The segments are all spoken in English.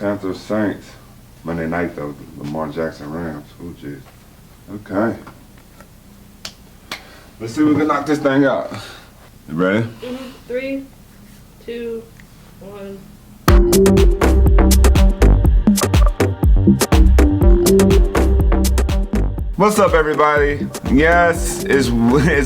Panthers, Saints. Monday night though, Lamar Jackson, Rams. Oh jeez. Okay. Let's see if we can knock this thing out. You ready? 3, 2, 1. What's up, everybody? Yes, it's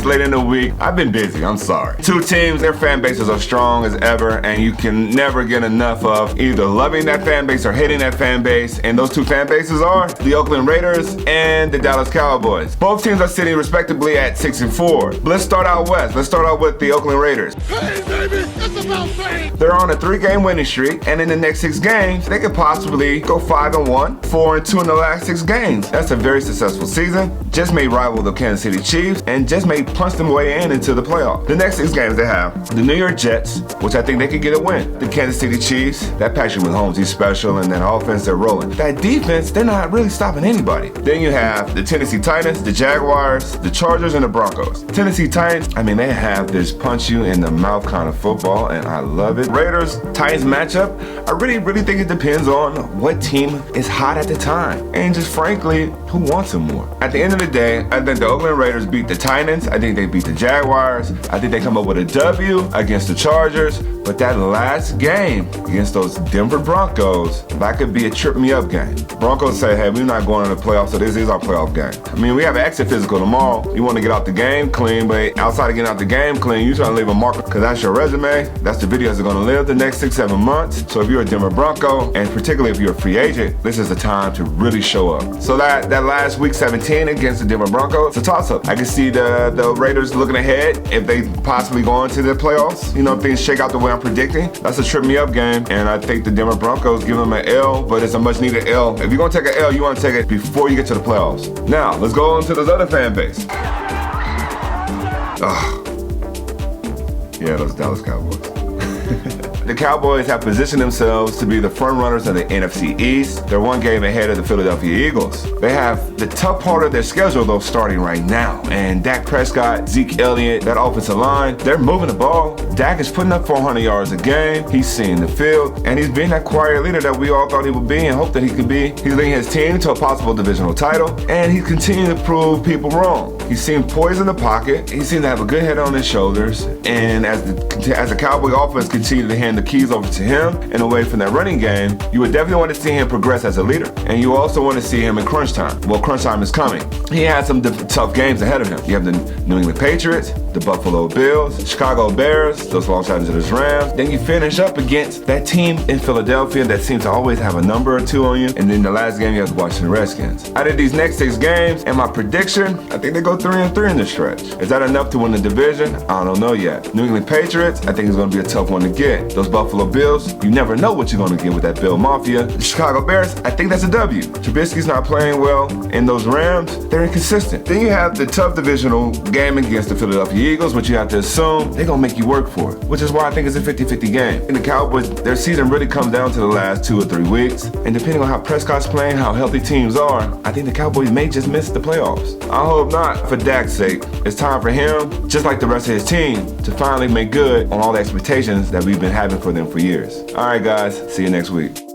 late in the week. I've been busy, I'm sorry. Two teams, their fan bases are strong as ever, and you can never get enough of either loving that fan base or hating that fan base. And those two fan bases are the Oakland Raiders and the Dallas Cowboys. Both teams are sitting respectively at 6-4. But let's start out west. Let's start out with the Oakland Raiders. Hey, baby, it's about fame. They're on a 3-game winning streak, and in the next 6 games, they could possibly go 5-1, 4-2 in the last 6 games. That's a very successful season. Just may rival the Kansas City Chiefs and just may punch them way into the playoffs. The next 6 games they have the New York Jets, which I think they could get a win. The Kansas City Chiefs, that Patrick Mahomes, he's special, and that offense, they're rolling. That defense, they're not really stopping anybody. Then you have the Tennessee Titans, the Jaguars, the Chargers, and the Broncos. Tennessee Titans, I mean, they have this punch you in the mouth kind of football, and I love it. Raiders, Titans matchup, I really think it depends on what team is hot at the time, and just frankly, who wants them more. At the end of the day, I think the Oakland Raiders beat the Titans. I think they beat the Jaguars. I think they come up with a W against the Chargers. But that last game against those Denver Broncos, that could be a trip-me-up game. Broncos say, hey, we're not going to the playoffs, so this is our playoff game. I mean, we have an exit physical tomorrow. You want to get out the game clean, but outside of getting out the game clean, you're trying to leave a marker because that's your resume. That's the videos that are going to live the next 6-7 months. So if you're a Denver Bronco, and particularly if you're a free agent, this is the time to really show up. So that last week 17 against the Denver Broncos, it's a toss-up. I can see the Raiders looking ahead if they possibly go into the playoffs. You know, if things shake out the way I'm predicting, that's a trip-me-up game, and I think the Denver Broncos give them an L, but it's a much-needed L. If you're going to take an L, you want to take it before you get to the playoffs. Now, let's go on to this other fan base. Yeah, those Dallas Cowboys. The Cowboys have positioned themselves to be the front runners of the NFC East. They're 1 game ahead of the Philadelphia Eagles. They have the tough part of their schedule, though, starting right now. And Dak Prescott, Zeke Elliott, that offensive line, they're moving the ball. Dak is putting up 400 yards a game. He's seeing the field. And he's being that quiet leader that we all thought he would be and hoped that he could be. He's leading his team to a possible divisional title. And he's continuing to prove people wrong. He seems poised in the pocket. He seems to have a good head on his shoulders. And as the Cowboy offense continues to hand the keys over to him and away from that running game, you would definitely want to see him progress as a leader. And you also want to see him in crunch time. Well, crunch time is coming. He has some tough games ahead of him. You have the New England Patriots, the Buffalo Bills, Chicago Bears, those Los Angeles Rams. Then you finish up against that team in Philadelphia that seems to always have a number or 2 on you. And then the last game you have to watch the Redskins. Out of these next 6 games, and my prediction, I think they go 3-3 in the stretch. Is that enough to win the division? I don't know yet. New England Patriots, I think it's going to be a tough one to get. Those Buffalo Bills, you never know what you're going to get with that Bill Mafia. The Chicago Bears, I think that's a W. Trubisky's not playing well, and those Rams, they're inconsistent. Then you have the tough divisional game against the Philadelphia Eagles, which you have to assume they're going to make you work for it, which is why I think it's a 50-50 game. And the Cowboys, their season really comes down to the last 2 or 3 weeks, and depending on how Prescott's playing, how healthy teams are, I think the Cowboys may just miss the playoffs. I hope not, for Dak's sake. It's time for him, just like the rest of his team, to finally make good on all the expectations that we've been having for them for years. All right, guys, see you next week.